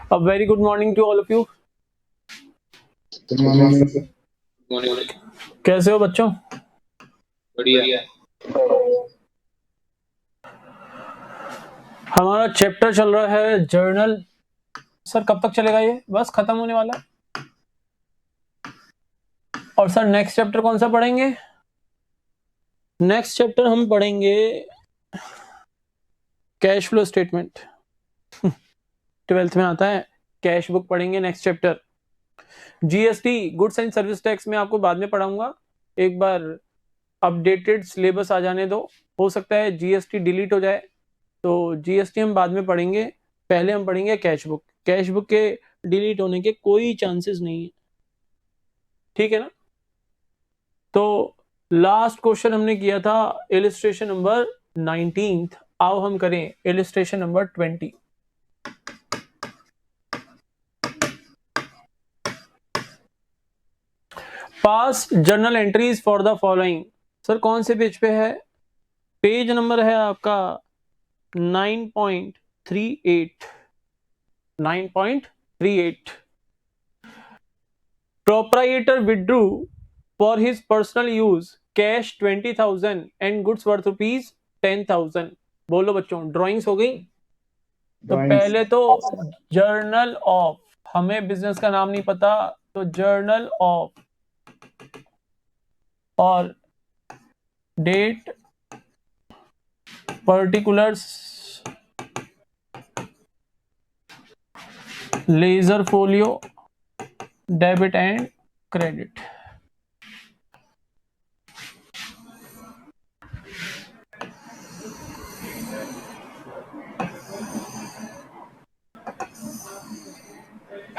A very good morning to all of you. Good morning sir. कैसे हो बच्चों? बढ़िया। हमारा चैप्टर चल रहा है जर्नल। सर कब तक चलेगा ये? बस खत्म होने वाला है। और सर नेक्स्ट चैप्टर कौन सा पढ़ेंगे? नेक्स्ट चैप्टर हम पढ़ेंगे कैश फ्लो स्टेटमेंट। 12th में आता है, कैश बुक पढ़ेंगे next chapter. GST goods and service tax में आपको बाद में पढ़ाऊंगा। एक बार अपडेटेड सिलेबस आ जाने दो, हो सकता है जीएसटी डिलीट हो जाए, तो जीएसटी हम बाद में पढ़ेंगे। पहले हम पढ़ेंगे कैश बुक। कैश बुक के डिलीट होने के कोई चांसेस नहीं है, ठीक है ना? तो लास्ट क्वेश्चन हमने किया था इलिस्ट्रेशन नंबर 19। आओ हम करें illustration number 20। Pass journal entries for the following. Sir कौन से पेज पे है? पेज नंबर है आपका 9.38। 9.38। Proprietor withdrew for his personal use cash 20,000 and goods worth rupees 10,000। बोलो बच्चों, ड्राइंग्स हो गई? तो पहले तो जर्नल ऑफ, हमें बिजनेस का नाम नहीं पता, तो जर्नल ऑफ और date particulars ledger folio debit and credit.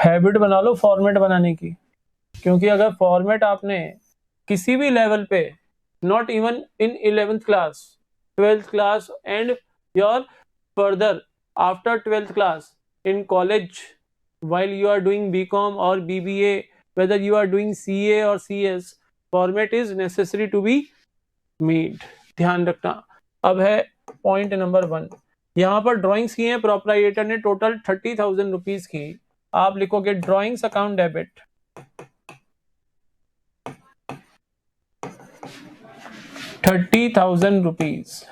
Habit बना लो फॉर्मेट बनाने की, क्योंकि अगर फॉर्मेट आपने किसी भी लेवल पे, not even in 11th class, 12th class and your further after 12th class in college, while you are doing BCom or BBA, whether you are doing CA or CS, format is necessary to be made। ध्यान रखना। अब है point number 1। यहाँ पर drawings की हैं, proprietor ने total 30,000 rupees की। आप लिखोगे ड्राइंग्स अकाउंट डेबिट 30,000 रुपीज।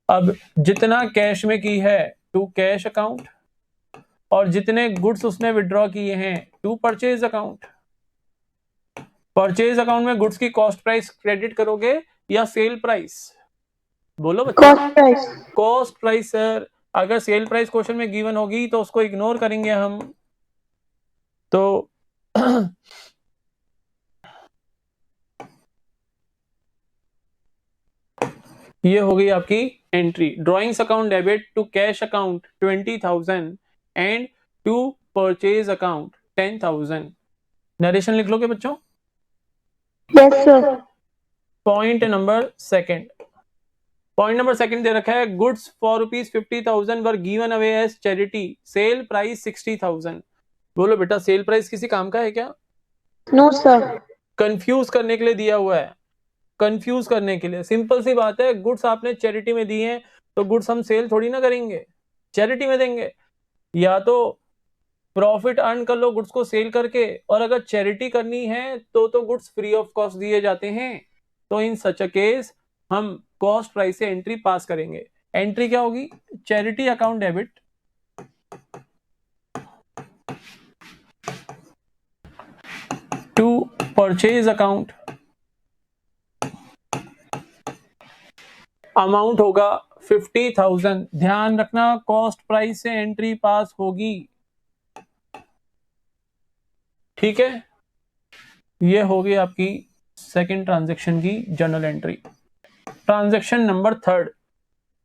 अब जितना कैश में की है टू कैश अकाउंट, और जितने गुड्स उसने विड्रॉ किए हैं to purchase account. Purchase account में गुड्स की कॉस्ट प्राइस क्रेडिट करोगे या सेल प्राइस? बोलो बच्चों। Cost price. Cost price sir. अगर सेल प्राइस क्वेश्चन में गिवन होगी तो उसको इग्नोर करेंगे हम। तो ये हो गई आपकी entry, drawings account debit to cash account 20,000 and to purchase account 10,000। Narration लिख लोगे बच्चों? Yes sir. Point number second. Point number second दे रखा है goods for ₹50,000 were given away as charity, sale price 60,000। बोलो बेटा, सेल प्राइस किसी काम का है क्या? No sir. कंफ्यूज करने के लिए दिया हुआ है, कंफ्यूज करने के लिए। सिंपल सी बात है, गुड्स आपने चैरिटी में दी हैं तो गुड्स हम सेल थोड़ी ना करेंगे, चैरिटी में देंगे। या तो प्रॉफिट अर्न कर लो गुड्स को सेल करके, और अगर चैरिटी करनी है तो गुड्स फ्री ऑफ कॉस्ट दिए जाते हैं। तो इन सच अ केस हम कॉस्ट प्राइस से एंट्री पास करेंगे। एंट्री क्या होगी? Charity account debit to purchase account, amount होगा 50,000। ध्यान रखना, कॉस्ट प्राइस से एंट्री पास होगी, ठीक है? ये होगी आपकी सेकंड ट्रांजैक्शन की journal entry. Transaction number third,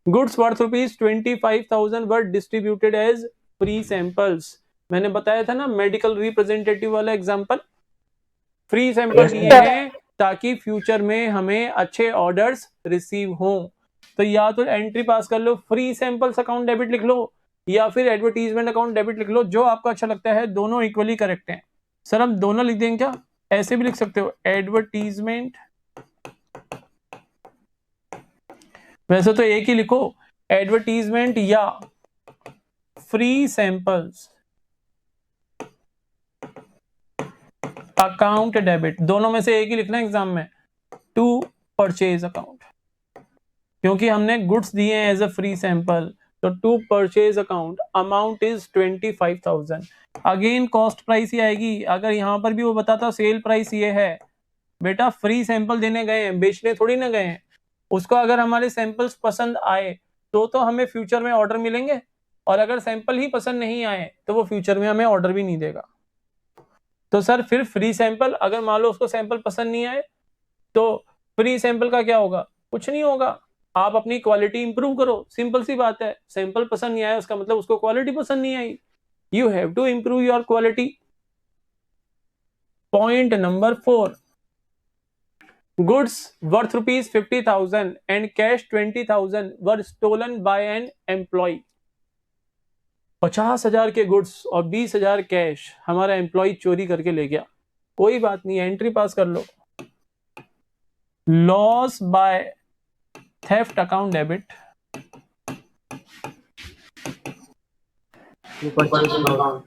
goods worth ₹25,000 were distributed as free samples. मैंने बताया था ना मेडिकल रिप्रेजेंटेटिव वाला एग्जांपल, फ्री सैंपल दिए हैं ताकि फ्यूचर में हमें अच्छे ऑर्डर्स रिसीव हों। तो या तो एंट्री पास कर लो, फ्री सैंपल्स अकाउंट डेबिट लिख लो, या फिर एडवर्टीजमेंट अकाउंट डेबिट लिख लो, जो आपको अच्छा लगता है। दोनों इक्वली करेक्ट हैं। सर हम दोनों लिख देंगे क्या? ऐसे भी लिख सकते हो, एडवर्टीजमेंट। वैसे तो एक ही लिखो, एडवर्टीजमेंट या फ्री सैंपल्स। अकाउंट डेबिट, दोनों में से एक ही लिखना है एग्जाम में, टू परचेज अकाउंट, क्योंकि हमने गुड्स दिए हैं एज अ फ्री सैंपल, तो to purchase account amount is 25,000। Again cost price ही आएगी। अगर यहाँ पर भी वो बताता सेल प्राइस ये है, बेटा फ्री सैंपल देने गए हैं, बेचने थोड़ी ना गए हैं। उसको अगर हमारे सैंपल्स पसंद आए तो हमें फ्यूचर में ऑर्डर मिलेंगे, और अगर सैंपल ही पसंद नहीं आए तो वो फ्यूचर में हमें ऑर्डर भी नहीं देगा। तो सर फिर फ्री सैंपल, अगर मान लो उसको सैंपल पसंद नहीं आए तो फ्री सैंपल का क्या होगा? कुछ नहीं होगा। आप अपनी क्वालिटी इंप्रूव करो, सिंपल सी बात है। सैंपल पसंद नहीं आया उसका मतलब उसको क्वालिटी पसंद नहीं आई। You have to improve your quality. Point number 4, goods worth rupees 50,000 and cash 20,000 were stolen by an employee। 50,000 के गुड्स और 20,000 कैश हमारा एम्प्लॉय चोरी करके ले गया। कोई बात नहीं, एंट्री पास कर लो। Loss by theft account debit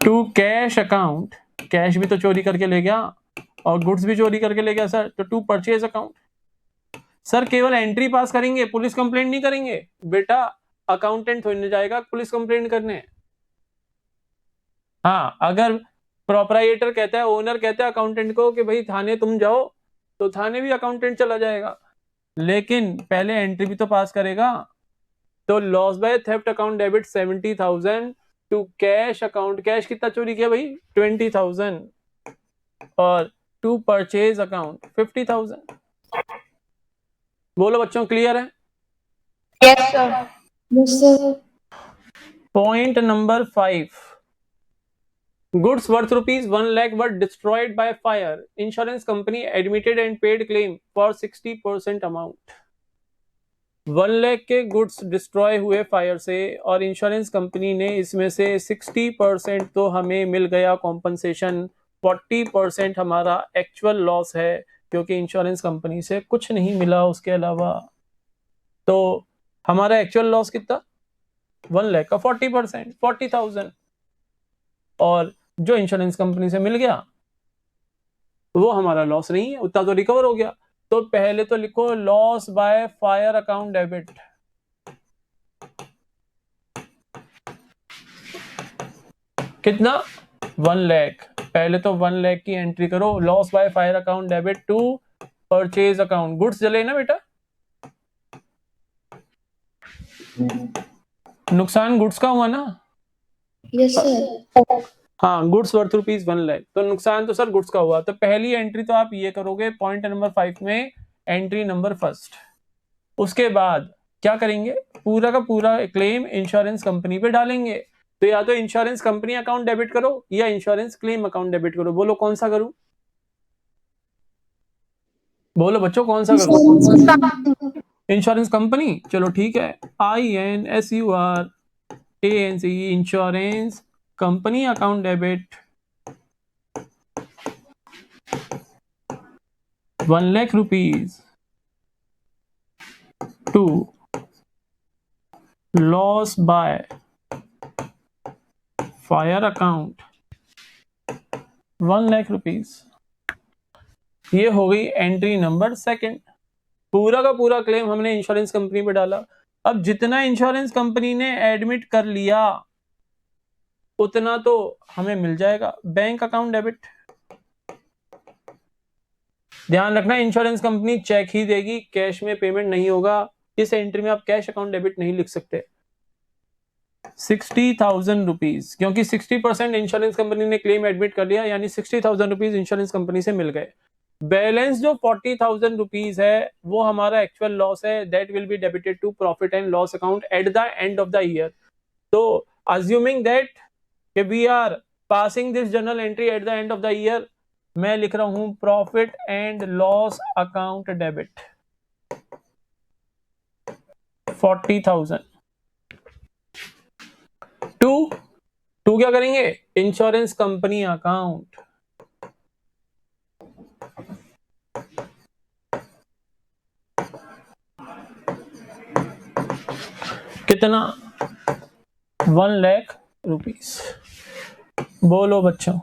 to cash account, cash भी तो चोरी करके ले गया और गुड्स भी चोरी करके ले गया सर, तो टू परचेज अकाउंट। सर केवल एंट्री पास करेंगे, पुलिस कंप्लेंट नहीं करेंगे बेटा। अकाउंटेंट थोड़ी जाएगा पुलिस कंप्लेंट करने। हाँ, अगर प्रोपराइटर कहता है, ओनर कहता है अकाउंटेंट को कि भाई थाने तुम जाओ, तो थाने भी अकाउंटेंट चला जाएगा, लेकिन पहले एंट्री भी तो पास करेगा। तो loss by theft account debit 70,000 to cash account, cash कितना चोरी किया भाई? 20,000, और टू परचेज अकाउंट 50,000। बोलो बच्चों, क्लियर है? Yes, sir. Yes, sir. Point number 5, goods worth rupees 1 lakh were destroyed by fire. Insurance company admitted and paid claim for 60% amount। 1 lakh के goods destroy हुए फायर से और इंश्योरेंस कंपनी ने इसमें से 60% तो हमें मिल गया कॉम्पनसेशन, 40% हमारा एक्चुअल लॉस है, क्योंकि इंश्योरेंस कंपनी से कुछ नहीं मिला उसके अलावा। तो हमारा एक्चुअल लॉस कितना? 1 लाख का 40%, 40,000, और जो इंश्योरेंस कंपनी से मिल गया वो हमारा लॉस नहीं है, उतना तो रिकवर हो गया। तो पहले तो लिखो loss by fire account debit. कितना? 1 लाख। पहले तो 1 लाख की एंट्री करो, loss by fire account debit to purchase account. Goods जले ना बेटा, नुकसान गुड्स का हुआ ना? Yes, sir. हाँ, गुड्स वर्थ रुपीज 1 लाख, तो नुकसान तो सर गुड्स का हुआ। तो पहली एंट्री तो आप ये करोगे पॉइंट नंबर 5 में, एंट्री नंबर फर्स्ट। उसके बाद क्या करेंगे? पूरा का पूरा क्लेम इंश्योरेंस कंपनी पे डालेंगे। तो या तो इंश्योरेंस कंपनी अकाउंट डेबिट करो या इंश्योरेंस क्लेम अकाउंट डेबिट करो। बोलो कौन सा करूं? बोलो बच्चों कौन सा करूं? इंश्योरेंस कंपनी, चलो ठीक है। INSURANC, insurance company account debit 1 lakh rupees to loss by fire account 1 lakh rupees. ये हो गई एंट्री नंबर सेकंड। पूरा का पूरा क्लेम हमने इंश्योरेंस कंपनी पे डाला। अब जितना इंश्योरेंस कंपनी ने एडमिट कर लिया उतना तो हमें मिल जाएगा। बैंक अकाउंट डेबिट, ध्यान रखना इंश्योरेंस कंपनी चेक ही देगी, कैश में पेमेंट नहीं होगा। इस एंट्री में आप कैश अकाउंट डेबिट नहीं लिख सकते। 60,000 रुपीज, क्योंकि 60% इंश्योरेंस कंपनी ने क्लेम एडमिट कर लिया, यानी 60,000 रुपीज इंश्योरेंस कंपनी से मिल गए। बैलेंस जो 40,000 रुपीज है वो हमारा एक्चुअल लॉस है, that will be debited to profit and loss account at the end of the year. तो assuming that we are passing this journal entry at the end of the year, मैं लिख रहा हूं profit and loss account debit 40,000 to क्या करेंगे? Insurance company account. कितना? 1 lakh rupees. बोलो बच्चों,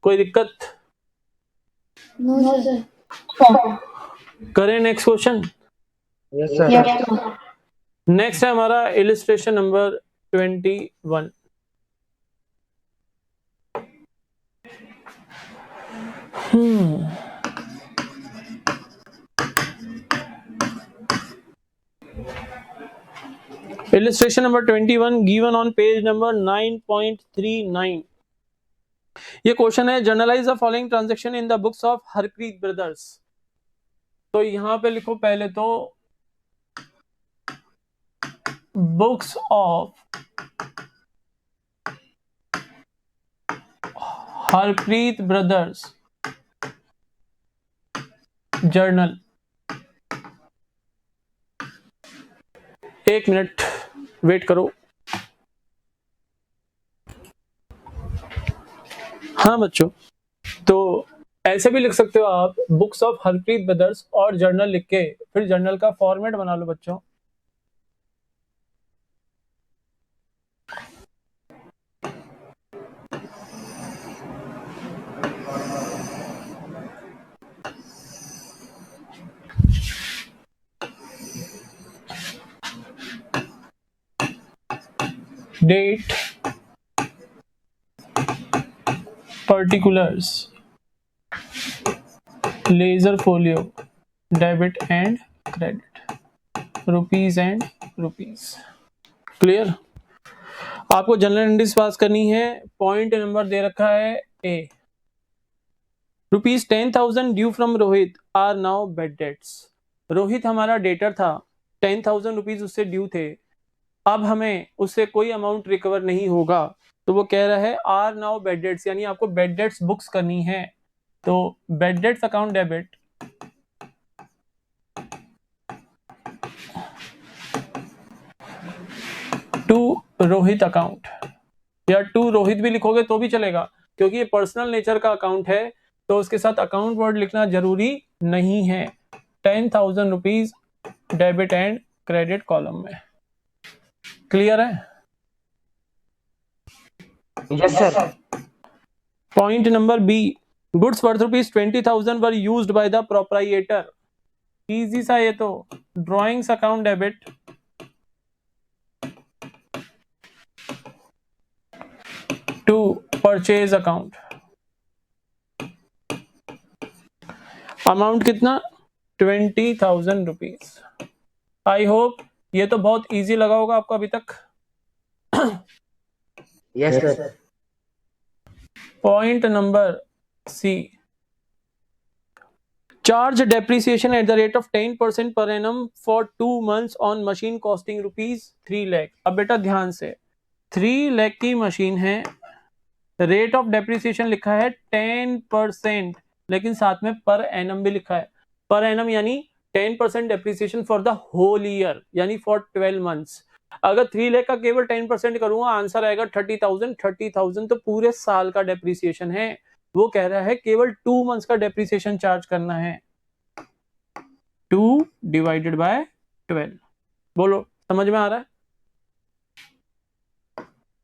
कोई दिक्कत? No, sir. करें next question. Yes, sir. Yes, sir. Next है हमारा illustration number 21। Illustration number 21 given on page number 9.39। ये क्वेश्चन है, generalized the following transaction in the books of Harpreet brothers. तो यहां पे लिखो पहले तो books of Harpreet brothers journal. एक मिनट वेट करो। हाँ बच्चों, तो ऐसे भी लिख सकते हो आप, बुक्स ऑफ हरप्रीत ब्रदर्स और जर्नल लिख के फिर जर्नल का फॉर्मेट बना लो बच्चों। Date, particulars, ledger folio, debit and credit, rupees and rupees. Clear? आपको जनरल एंट्रीज पास करनी है। पॉइंट नंबर दे रखा है A. Rupees 10,000 due from Rohit are now bad debts. Rohit हमारा डेटर था, 10,000 रुपीज उससे ड्यू थे, अब हमें उससे कोई अमाउंट रिकवर नहीं होगा, तो वो कह रहा है आर नाउ बेड डेट्स, यानी आपको बेड डेट्स बुक्स करनी है। तो bad debts account debit to Rohit account, या टू रोहित भी लिखोगे तो भी चलेगा, क्योंकि ये पर्सनल नेचर का अकाउंट है तो उसके साथ अकाउंट वर्ड लिखना जरूरी नहीं है। 10,000 rupees debit and credit column में। क्लियर है? Yes, sir. Point number B, goods worth rupees 20,000 were used by the proprietor. Easy सा ये तो। Drawings account debit to purchase account. Amount कितना? 20,000 रुपीज। आई होप ये तो बहुत इजी लगा होगा आपको अभी तक। Yes, sir. Point number C, charge depreciation at the rate of 10% per annum for 2 months on machine costing rupees 3 lakh. अब बेटा ध्यान से, 3 लाख की मशीन है, रेट ऑफ डेप्रिसिएशन लिखा है 10%, लेकिन साथ में पर एनम भी लिखा है। पर एनम यानी 10% depreciation for the whole year, यानी फॉर 12 months। अगर 3 लाख का केवल 10% करूंगा, आंसर आएगा 30,000। 30,000 तो पूरे साल का डेप्रिसिएशन है। वो कह रहा है केवल 2 months का डेप्रिसिएशन चार्ज करना है। 2 डिवाइडेड बाय 12। बोलो समझ में आ रहा है?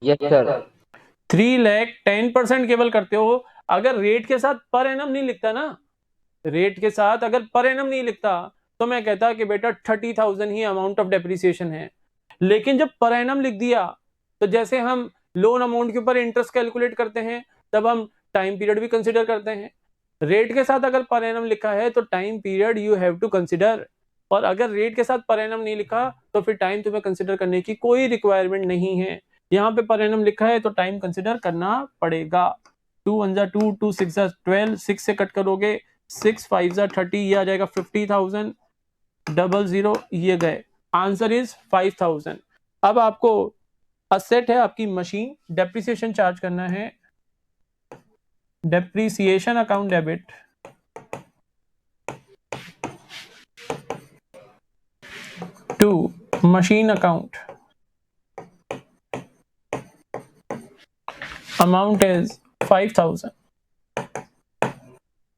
Yes, sir. 3 लाख 10% केवल करते हो। अगर रेट के साथ पर एनम नहीं लिखता ना, रेट के साथ अगर पर एनम नहीं लिखता तो मैं कहता कि बेटा 30,000 ही अमाउंट ऑफ डेप्रिसिएशन है। लेकिन जब पर एनम लिख दिया तो जैसे हम लोन अमाउंट के ऊपर इंटरेस्ट कैलकुलेट करते हैं, तब हम टाइम पीरियड भी कंसिडर करते हैं। रेट के साथ अगर पर एनम लिखा है तो time period you have to consider, और अगर रेट के साथ पर एनम नहीं लिखा तो फिर टाइम तुम्हें कंसिडर करने की कोई रिक्वायरमेंट नहीं है। यहाँ पे पर एनम लिखा है तो टाइम कंसिडर करना पड़ेगा। 2 1 जा 2, 2 6 जा 12, 6 से कट करोगे 6 5 जा 30, ये आ जाएगा 50,000, 00 ये गए, आंसर इज 5,000। अब आपको असेट है आपकी मशीन, डेप्रिसिएशन चार्ज करना है। Depreciation account debit to machine account, amount is 5,000।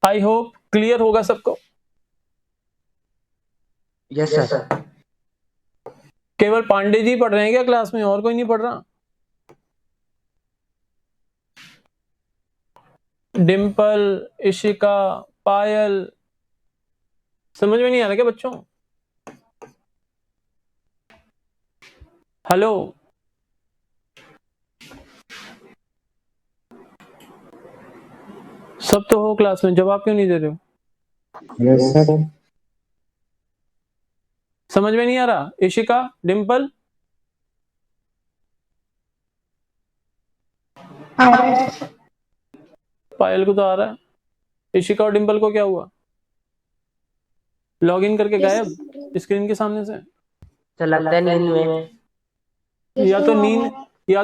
I hope clear होगा सबको। Yes, sir. केवल पांडे जी पढ़ रहे हैं क्या क्लास में, और कोई नहीं पढ़ रहा? डिम्पल, इशिका, पायल। समझ में नहीं आ रहा क्या बच्चों? हेलो, सब तो हो क्लास में, जवाब क्यों नहीं दे रहे हो? Yes sir. समझ में नहीं आ रहा? इशिका, डिम्पल, पायल को तो आ रहा है, इशिका और डिम्पल को क्या हुआ? लॉगिन करके गायब स्क्रीन के सामने से? सर लगता है नींद में। या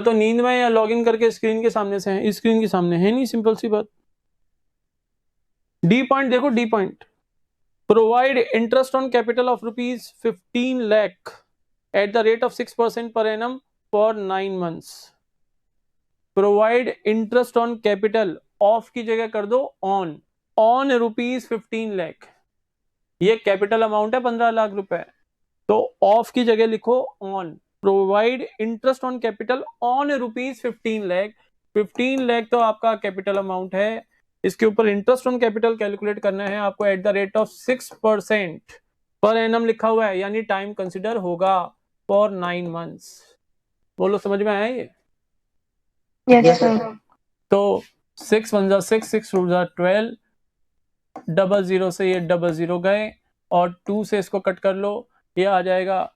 तो नींद में या लॉगिन करके स्क्रीन के सामने से है। स्क्रीन के सामने है नहीं, सिंपल सी बात। डी पॉइंट देखो, D point, provide interest on capital of ₹15 lakh at the rate of 6% per annum for 9 months. Provide interest on capital, of की जगह कर दो ऑन ₹15 lakh। ये कैपिटल अमाउंट है 15 लाख रुपए, तो ऑफ की जगह लिखो on. Provide interest on capital on ₹15 lakh। 15 lakh तो आपका कैपिटल अमाउंट है, इसके ऊपर इंटरेस्ट ऑन कैपिटल कैलकुलेट करना है आपको eight the rate of 6% per annum लिखा हुआ है, यानी टाइम कंसिडर होगा फॉर 9 months। बोलो समझ में आया ये? Yes, sir. तो 6 1 जा 6, 6 2 जा 12, 00 से ये 00 गए और 2 से इसको कट कर लो, ये आ जाएगा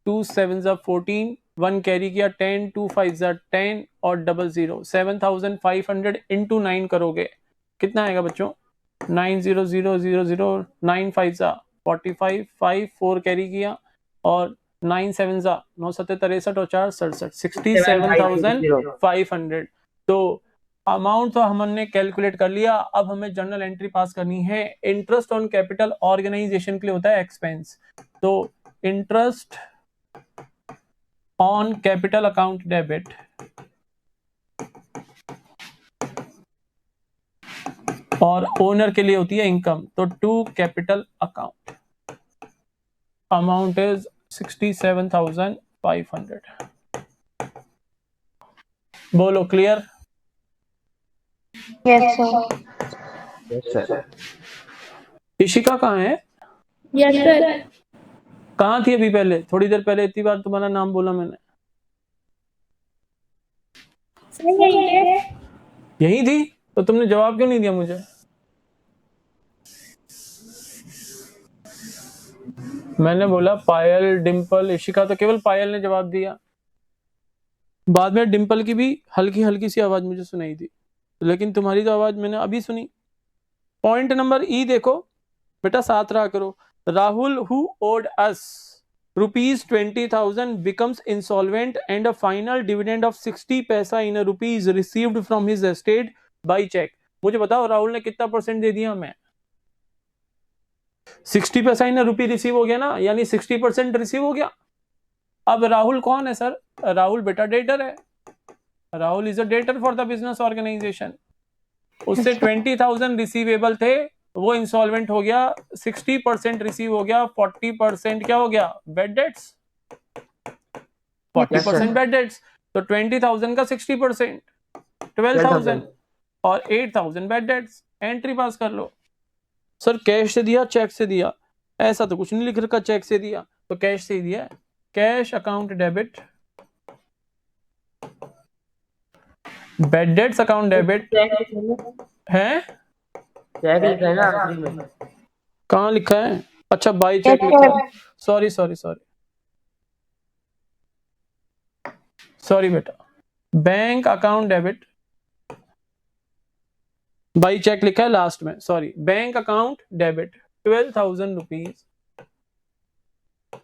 2 7 जा 14, 1 कैरी किया 10, 2 5 जा 10 और 00 7500 इंटू 9 करोगे कितना आएगा बच्चों? 90000, 9 5 जा 45, 5 4 कैरी किया और 9 7 जा 9 7 63 और 4 67, 67,500। तो अमाउंट तो हमने कैलकुलेट कर लिया, अब हमें जर्नल एंट्री पास करनी है। इंटरेस्ट ऑन कैपिटल ऑर्गेनाइजेशन के लिए होता है एक्सपेंस, तो interest on capital account debit और ओनर के लिए होती है इनकम, तो to capital account amount is 67,500। बोलो clear? Yes, sir. Yes sir. Ishika कहाँ है? Yes, sir. कहाँ थी अभी पहले? थोड़ी देर पहले इतनी बार तुम्हारा नाम बोला मैंने। यही थी, तो तुमने जवाब क्यों नहीं दिया मुझे? मैंने बोला पायल, डिम्पल, इशिका, तो केवल पायल ने जवाब दिया। बाद में डिम्पल की भी हल्की हल्की सी आवाज मुझे सुनाई थी, लेकिन तुम्हारी तो आवाज मैंने अभी सुनी। पॉइंट नंबर ई देखो बेटा, साथ रहा करो। Rahul who owed us ₹20,000 becomes insolvent and a final dividend of 60 पैसा in a rupees received from his estate by check। मुझे बताओ राहुल ने कितना परसेंट दे दिया हमें? 60 पैसा इन रुपी रिसीव हो गया ना, यानी 60% रिसीव हो गया। अब राहुल कौन है सर? राहुल बेटा डेटर है। Rahul is a debtor for the business organisation. उससे 20,000 रिसीवेबल थे, वो इंसॉल्वेंट हो गया, 60% रिसीव हो गया, 40% क्या हो गया? Bad debts. 40% बैड डेट्स, तो 20,000 का 60% 12,000 और 8,000 बैड डेट्स। एंट्री पास कर लो। सर कैश से दिया चेक से दिया? ऐसा तो कुछ नहीं लिख रखा, चेक से दिया तो कैश से ही दिया। Cash account debit, bad debts account debit है। चेक लिखा है ना आखिरी में। कहाँ लिखा है? अच्छा बाई चेक लिखा है। सॉरी सॉरी सॉरी सॉरी बेटा, bank account debit, by cheque लिखा है लास्ट में, sorry. Bank account debit 12,000 rupees,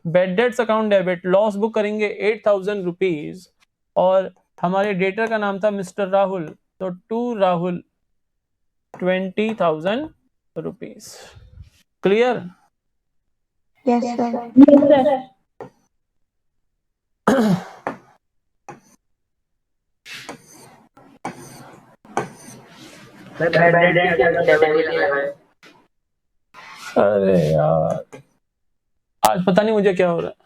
bad debts account debit loss book करेंगे 8,000 रुपीज, और हमारे डेटर का नाम था मिस्टर राहुल, तो to Rahul 20,000 rupees. Clear? Yes, sir. Yes, sir. अरे यार आज पता नहीं मुझे क्या हो रहा है।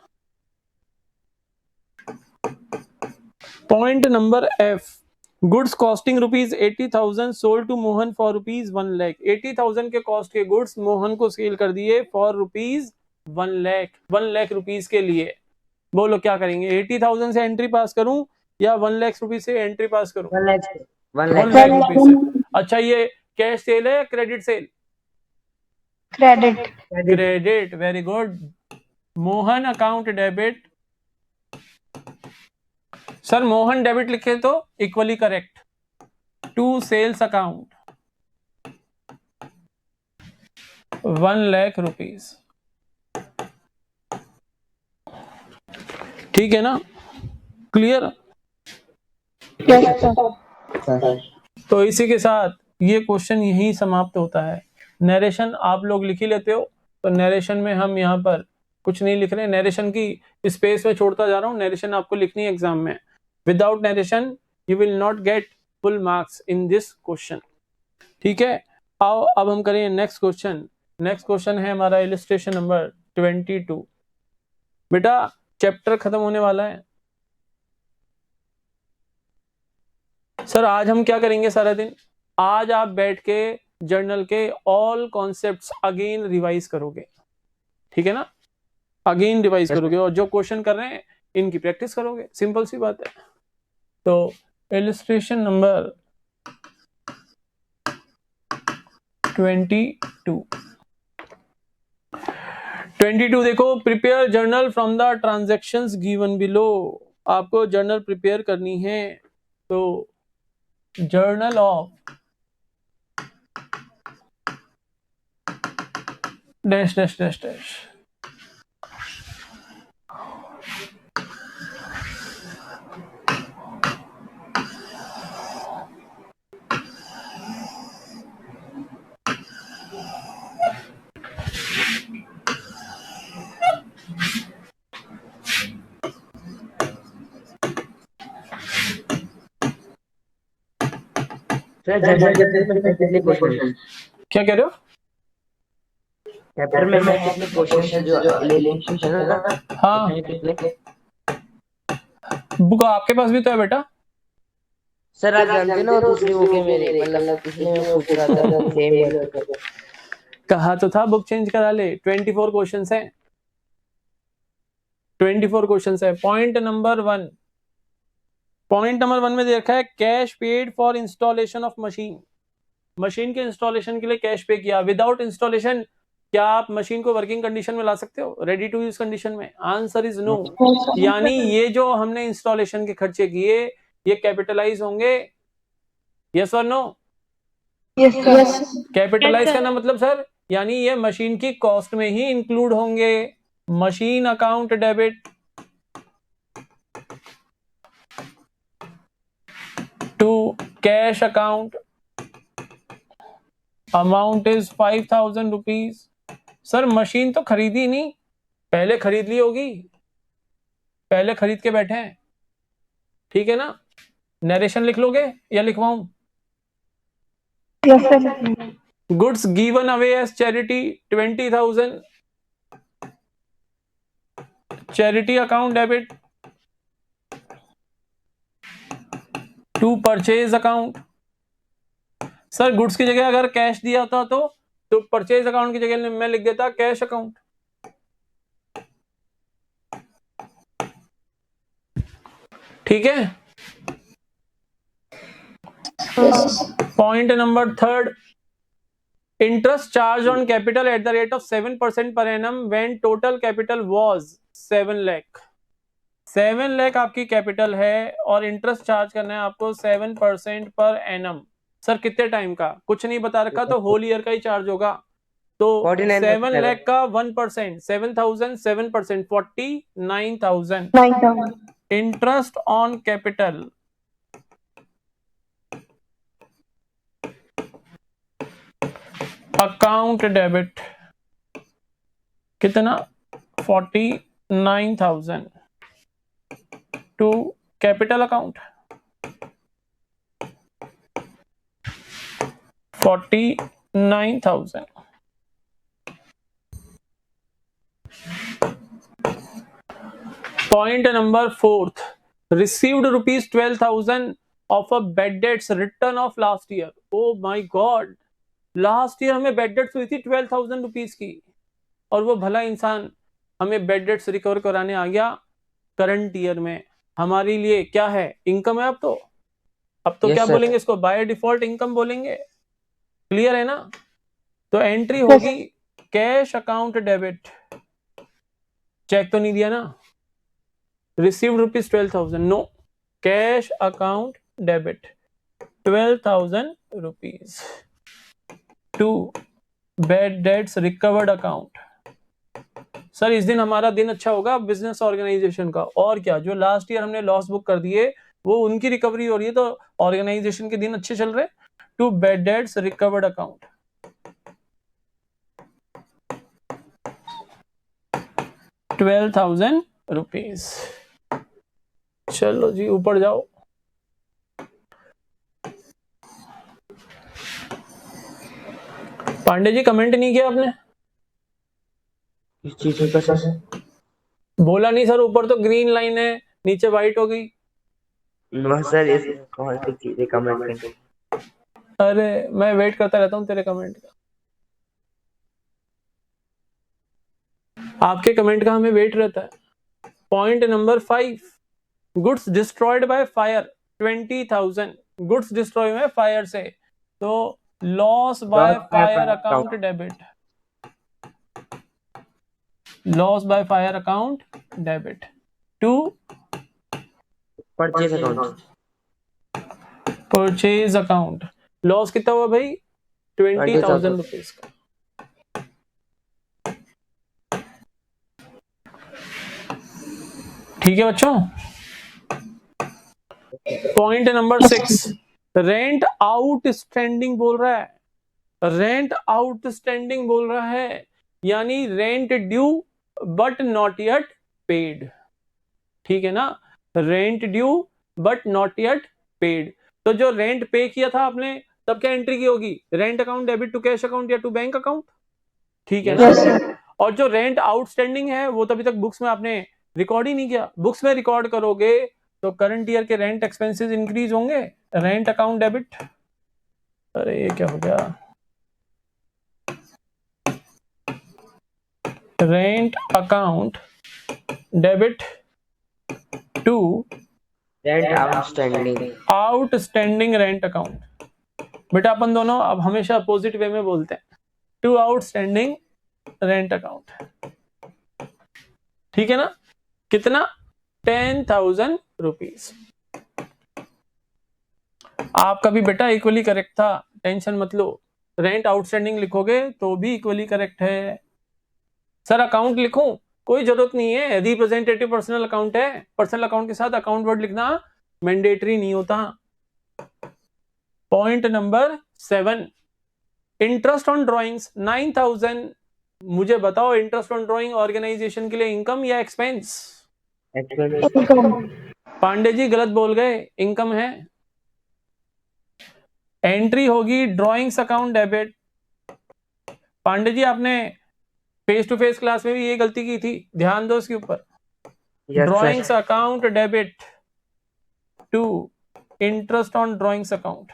Point number F, goods costing rupees 80,000 sold to Mohan for rupees 1 lakh. 80,000 के कॉस्ट के गुड्स मोहन को सेल कर दिए for rupees 1 lakh, 1 lakh rupees के लिए। बोलो क्या करेंगे, 80,000 से एंट्री पास करूं या 1 लाख रुपीज से एंट्री पास करूं? 1 लाख 1 1 लाख लाख रुपीज से। अच्छा, ये कैश सेल है या credit sale? Credit. Credit, very good. Mohan account debit. Sir Mohan debit लिखे तो equally correct to sales account 1 lakh rupees. ठीक है ना, क्लियर? Yes, sir. तो इसी के साथ ये क्वेश्चन यही समाप्त होता है। नरेशन आप लोग लिख ही लेते हो, तो नरेशन में हम यहाँ पर कुछ नहीं लिख रहे, नरेशन की स्पेस में छोड़ता जा रहा हूँ। नरेशन आपको लिखनी है एग्जाम में। Without narration you will not get full marks in this question. ठीक है, आओ अब हम करें नेक्स्ट क्वेश्चन। नेक्स्ट क्वेश्चन है हमारा इलस्ट्रेशन नंबर 22। बेटा चैप्टर खत्म होने वाला है। सर आज हम क्या करेंगे सारा दिन? आज आप बैठ के जर्नल के ऑल कॉन्सेप्ट्स अगेन रिवाइज करोगे, ठीक है ना? अगेन रिवाइज करोगे और जो क्वेश्चन कर रहे हैं इनकी प्रैक्टिस करोगे, सिंपल सी बात है। तो इलस्ट्रेशन नंबर 22 देखो, prepare journal from the transactions given below. आपको जर्नल प्रिपेयर करनी है, तो journal of dash dash dash dash sir chapter में कितने क्वेश्चन? क्या कह रहे हो? चैप्टर में कितने क्वेश्चन जो एलिमिनेशन है ना? हाँ, कितने? बुक आपके पास भी तो है बेटा। सर आप जानते ना दूसरी बुक है मेरी, मतलब इसलिए मैं पूछ रहा था सेम। कहा तो था बुक चेंज करा ले। 24 क्वेश्चंस हैं, 24 क्वेश्चंस है। पॉइंट नंबर 1 में देखा है cash paid for installation of machine. Machine के इंस्टॉलेशन के लिए कैश पे किया। विदाउट इंस्टॉलेशन क्या आप मशीन को वर्किंग कंडीशन में ला सकते हो, रेडी टू यूज कंडीशन में? Answer is no. यानी ये जो हमने इंस्टॉलेशन के खर्चे किए ये कैपिटलाइज होंगे, यस और नो? Yes, sir. कैपिटलाइज करना मतलब सर यानी ये मशीन की कॉस्ट में ही इंक्लूड होंगे। Machine account debit to cash account, amount is 5,000 rupees. Sir machine तो खरीदी नहीं, पहले खरीद ली होगी, पहले खरीद के बैठे हैं, ठीक है ना? नरेशन लिख लोगे या लिखवाऊं? Yes, sir. Goods given away as charity 20,000, charity account debit to purchase account. Sir goods की जगह अगर कैश दिया होता तो परचेज अकाउंट की जगह मैं लिख देता कैश अकाउंट। ठीक है। Point number 3, interest charge on capital eight the rate of 7% per annum when total capital was 7 lakh. 7 lakh आपकी कैपिटल है और इंटरेस्ट चार्ज करना है आपको 7% पर एनम। सर कितने टाइम का कुछ नहीं बता रखा, तो होल ईयर का ही चार्ज होगा। तो 7 लाख का 1%, 7,000, 7% 49,000। 9,000. Interest on capital account debit कितना? 49,000 to capital account 49,000। Point number 4, received rupees 12,000 of a bad debts return of last year. Oh my god, last year हमें बेड डेट्स हुई थी 12,000 रुपीज की, और वो भला इंसान हमें बेड डेट्स रिकवर कराने आ गया करंट ईयर में। हमारे लिए क्या है, इनकम है। अब तो Yes, क्या sir. बोलेंगे इसको, बाय डिफॉल्ट इनकम बोलेंगे। क्लियर है ना? तो एंट्री Yes. होगी कैश अकाउंट डेबिट, चेक तो नहीं दिया ना, received rupees 12,000, no, cash account debit 12,000 rupees to bad debts recovered account. Sir इस दिन हमारा दिन अच्छा होगा बिजनेस ऑर्गेनाइजेशन का, और क्या, जो लास्ट ईयर हमने लॉस बुक कर दिए वो उनकी रिकवरी हो रही है, तो ऑर्गेनाइजेशन के दिन अच्छे चल रहे। To bad debts recovered account 12,000 rupees. चलो जी ऊपर जाओ। पांडे जी कमेंट नहीं किया आपने? किस चीज का सर? बोला नहीं सर, ऊपर तो ग्रीन लाइन है, नीचे व्हाइट हो गई। नो सर, इसमें कौन सी चीजें कमेंट करें? अरे मैं वेट करता रहता हूँ तेरे कमेंट का, आपके कमेंट का हमें वेट रहता है। Point number 5, goods destroyed by fire 20,000, goods destroy हुए फायर से, तो loss by fire account debit, loss by fire account debit to purchase account purchase account. Loss कितना हुआ भाई? 20,000 रुपीज का। ठीक है बच्चों। पॉइंट नंबर 6, रेंट आउटस्टैंडिंग बोल रहा है, रेंट आउटस्टैंडिंग बोल रहा है, यानी rent due but not yet paid. ठीक है ना, rent due but not yet paid. तो जो रेंट पे किया था आपने, तब क्या एंट्री की होगी? Rent account debit to cash account या टू बैंक अकाउंट। ठीक है ना? Yes, sir. और जो रेंट आउटस्टैंडिंग है वो तभी तक बुक्स में आपने रिकॉर्ड ही नहीं किया, बुक्स में रिकॉर्ड करोगे तो करंट ईयर के रेंट एक्सपेंसेस इंक्रीज होंगे। रेंट अकाउंट डेबिट, अरे ये क्या हो गया, rent account debit to rent outstanding outstanding rent account. बेटा अपन दोनों अब हमेशा अपोजिट वे में बोलते हैं, टू आउटस्टैंडिंग रेंट अकाउंट। ठीक है ना? कितना? 10,000 रुपीज। आपका भी बेटा इक्वली करेक्ट था, टेंशन मत लो। रेंट आउटस्टैंडिंग लिखोगे तो भी इक्वली करेक्ट है। सर अकाउंट लिखूं? कोई जरूरत नहीं है, रिप्रेजेंटेटिव पर्सनल अकाउंट है, पर्सनल अकाउंट के साथ अकाउंट वर्ड लिखना मैंडेटरी नहीं होता। Point number 7, interest on drawings 9,000। मुझे बताओ इंटरेस्ट ऑन ड्रॉइंग ऑर्गेनाइजेशन के लिए इनकम या एक्सपेंस? Income. पांडे जी गलत बोल गए, इनकम है। एंट्री होगी drawings account debit. Pandey ji आपने फेस टू फेस क्लास में भी ये गलती की थी, ध्यान दो इसके ऊपर। Drawings account debit to interest on drawings account.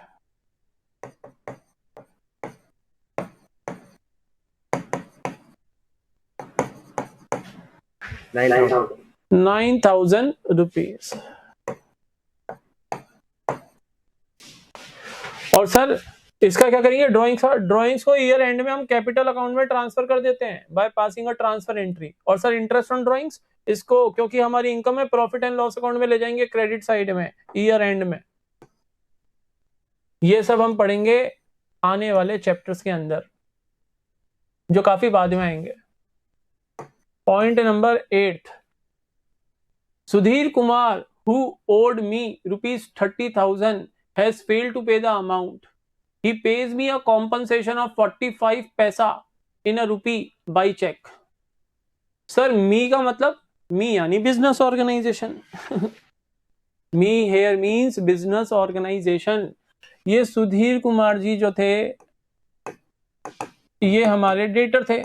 ₹9,000। और सर इसका क्या करेंगे? ड्रॉइंग्स को ईयर एंड में हम कैपिटल अकाउंट में ट्रांसफर कर देते हैं by passing a transfer entry. और सर इंटरेस्ट ऑन ड्रॉइंग्स, इसको क्योंकि हमारी इनकम है प्रॉफिट एंड लॉस अकाउंट में ले जाएंगे क्रेडिट साइड में ईयर एंड में। ये सब हम पढ़ेंगे आने वाले चैप्टर्स के अंदर जो काफी बाद में आएंगे। Point number 8, Sudhir Kumar who owed me ₹30,000 has failed to pay the amount. He pays me a compensation of 45 पैसा in a rupee by check. Sir me का मतलब, मी यानी business organization. Me here means business organization. ये सुधीर कुमार जी जो थे ये हमारे debtor थे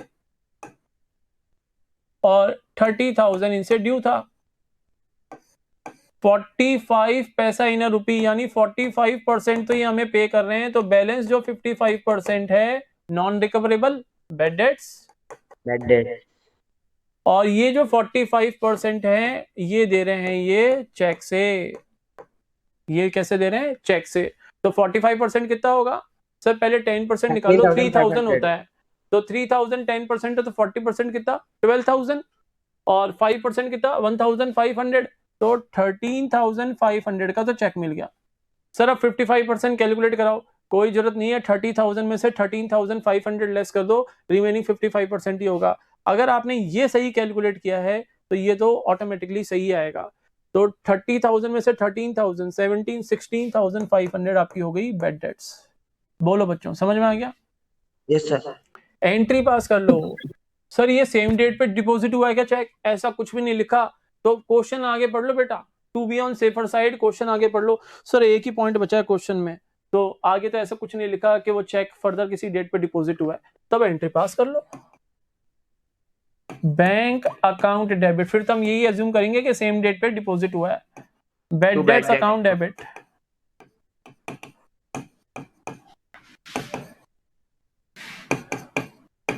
और 30,000 इनसे ड्यू था। 45 पैसा इन अ रुपी, यानी 45% तो ये हमें पे कर रहे हैं। तो बैलेंस जो 55% है non recoverable bad debts, Bad debt. और ये जो 45% है ये दे रहे हैं ये चेक से। ये कैसे दे रहे हैं? चेक से। तो 45% कितना होगा सर? पहले 10% निकालो, 3000 होता है। तो 3000 10% है तो 40% कितना? 12000, और 5% कितना? 1500। तो 13500 का तो चेक मिल गया। सर अब 55% कैलकुलेट कराओ। कोई जरूरत नहीं है, 30,000 में से 13,500 लेस कर दो, रिमेनिंग 55% ही होगा। अगर आपने ये सही कैलकुलेट किया है तो ये तो ऑटोमेटिकली सही आएगा। तो 30,000 में से 13,000, 17, 16,500 आपकी हो गई बैड डेट्स। बोलो बच्चों, समझ में आ गया? Yes, sir. एंट्री पास कर लो। सर ये सेम डेट पे डिपॉजिट हुआ है क्या चेक? ऐसा कुछ भी नहीं लिखा। तो क्वेश्चन आगे पढ़ लो बेटा, to be on safer side, question आगे पढ़ लो। सर एक ही पॉइंट बचा है क्वेश्चन में, तो आगे तो ऐसा कुछ नहीं लिखा कि वो चेक फर्दर किसी डेट पे डिपॉजिट हुआ है, तब एंट्री पास कर लो। बैंक अकाउंट डेबिट, फिर तो हम यही अज्यूम करेंगे कि सेम डेट पे डिपॉजिट हुआ है। Bad debts account debit,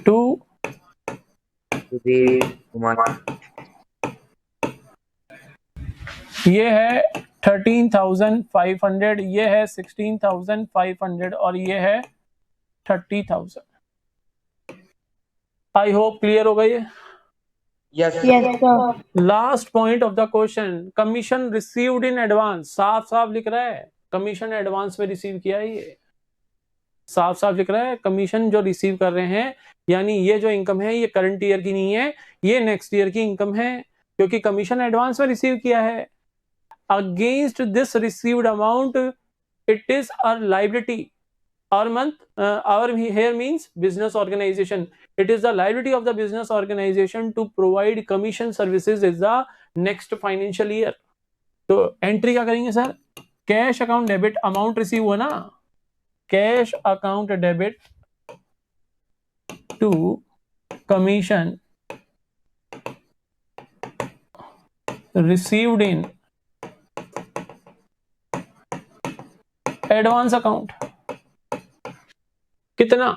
to ये है 13,500, ये है 16,500 और ये है 30,000। आई होप क्लियर हो गई है। Yes, last point of the question, commission received in advance, साफ साफ लिख रहा है कमीशन एडवांस में रिसीव किया है। ये साफ साफ लिख रहा है कमीशन जो रिसीव कर रहे हैं, यानी ये जो इनकम है ये करंट ईयर की नहीं है, ये नेक्स्ट ईयर की इनकम है, क्योंकि कमीशन एडवांस में रिसीव किया है। Against this received amount it is a liability. Our month, our here means business organization. It is the liability of the business organization to provide commission services is the next financial year. तो entry क्या करेंगे sir? Cash account debit, amount receive हुआ ना, cash account debit to commission received in advance account. कितना?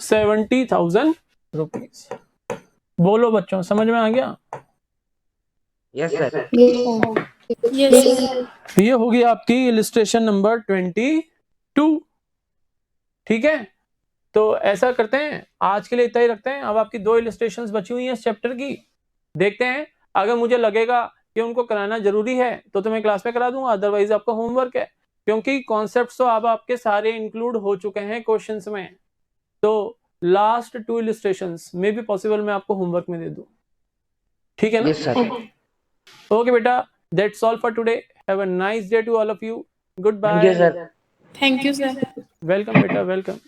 70,000 rupees. बोलो बच्चों, समझ में आ गया? yes, sir. ये होगी आपकी इलिस्ट्रेशन नंबर 22। ठीक है, तो ऐसा करते हैं, आज के लिए इतना ही रखते हैं। अब आपकी 2 इलिस्ट्रेशंस बची हुई हैं इस चैप्टर की, देखते हैं। अगर मुझे लगेगा कि उनको कराना जरूरी है तो मैं क्लास में करा दूंगा, अदरवाइज आपका होमवर्क है, क्योंकि कॉन्सेप्ट्स तो अब आपके सारे इंक्लूड हो चुके हैं क्वेश्चंस में। तो लास्ट 2 इलिस्ट्रेशंस में भी पॉसिबल मैं आपको होमवर्क में दे दूं, ठीक है ना? Yes, sir. ओके बेटा, that's all for today. Have a nice day to all of you. Good Thank you, bye. sir. Thank you, sir. Welcome बेटा, वेलकम।